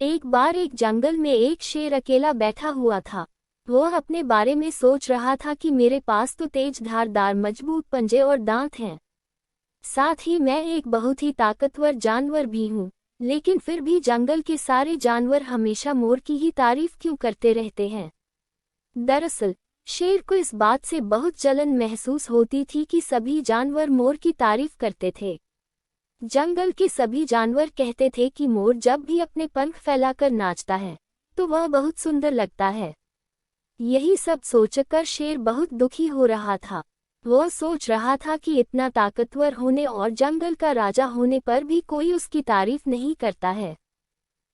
एक बार एक जंगल में एक शेर अकेला बैठा हुआ था। वह अपने बारे में सोच रहा था कि मेरे पास तो तेज धारदार मजबूत पंजे और दांत हैं। साथ ही मैं एक बहुत ही ताकतवर जानवर भी हूँ। लेकिन फिर भी जंगल के सारे जानवर हमेशा मोर की ही तारीफ क्यों करते रहते हैं? दरअसल शेर को इस बात से बहुत जलन महसूस होती थी कि सभी जानवर मोर की तारीफ करते थे। जंगल के सभी जानवर कहते थे कि मोर जब भी अपने पंख फैलाकर नाचता है तो वह बहुत सुंदर लगता है। यही सब सोचकर शेर बहुत दुखी हो रहा था। वह सोच रहा था कि इतना ताकतवर होने और जंगल का राजा होने पर भी कोई उसकी तारीफ नहीं करता है।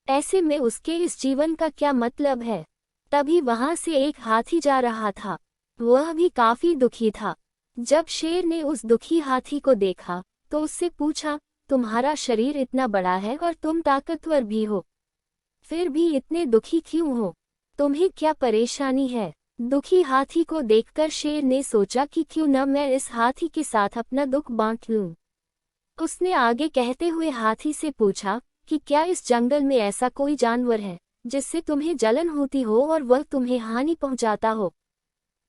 ऐसे में उसके इस जीवन का क्या मतलब है? तभी वहां से एक हाथी जा रहा था। वह भी काफी दुखी था। जब शेर ने उस दुखी हाथी को देखा तो उससे पूछा, तुम्हारा शरीर इतना बड़ा है और तुम ताकतवर भी हो, फिर भी इतने दुखी क्यों हो? तुम्हें क्या परेशानी है? दुखी हाथी को देखकर शेर ने सोचा कि क्यों न मैं इस हाथी के साथ अपना दुख बांट लूं। उसने आगे कहते हुए हाथी से पूछा कि क्या इस जंगल में ऐसा कोई जानवर है जिससे तुम्हें जलन होती हो और वह तुम्हें हानि पहुंचाता हो?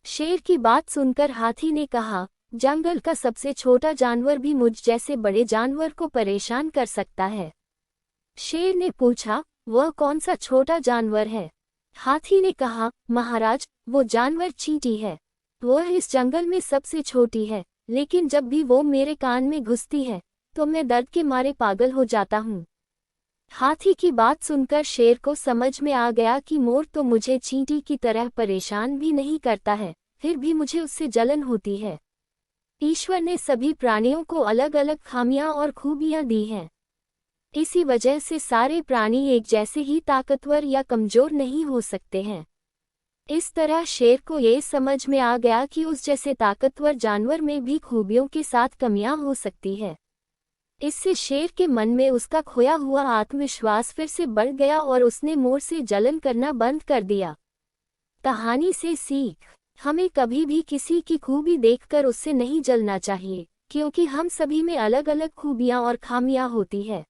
शेर की बात सुनकर हाथी ने कहा, जंगल का सबसे छोटा जानवर भी मुझ जैसे बड़े जानवर को परेशान कर सकता है। शेर ने पूछा, वह कौन सा छोटा जानवर है? हाथी ने कहा, महाराज, वो जानवर चींटी है। वह इस जंगल में सबसे छोटी है, लेकिन जब भी वो मेरे कान में घुसती है तो मैं दर्द के मारे पागल हो जाता हूँ। हाथी की बात सुनकर शेर को समझ में आ गया कि मोर तो मुझे चींटी की तरह परेशान भी नहीं करता है, फिर भी मुझे उससे जलन होती है। ईश्वर ने सभी प्राणियों को अलग अलग खामियां और खूबियां दी हैं। इसी वजह से सारे प्राणी एक जैसे ही ताकतवर या कमजोर नहीं हो सकते हैं। इस तरह शेर को ये समझ में आ गया कि उस जैसे ताकतवर जानवर में भी खूबियों के साथ कमियां हो सकती है। इससे शेर के मन में उसका खोया हुआ आत्मविश्वास फिर से बढ़ गया और उसने मोर से जलन करना बंद कर दिया। कहानी से सीख, हमें कभी भी किसी की खूबी देखकर उससे नहीं जलना चाहिए, क्योंकि हम सभी में अलग अलग खूबियां और खामियां होती है।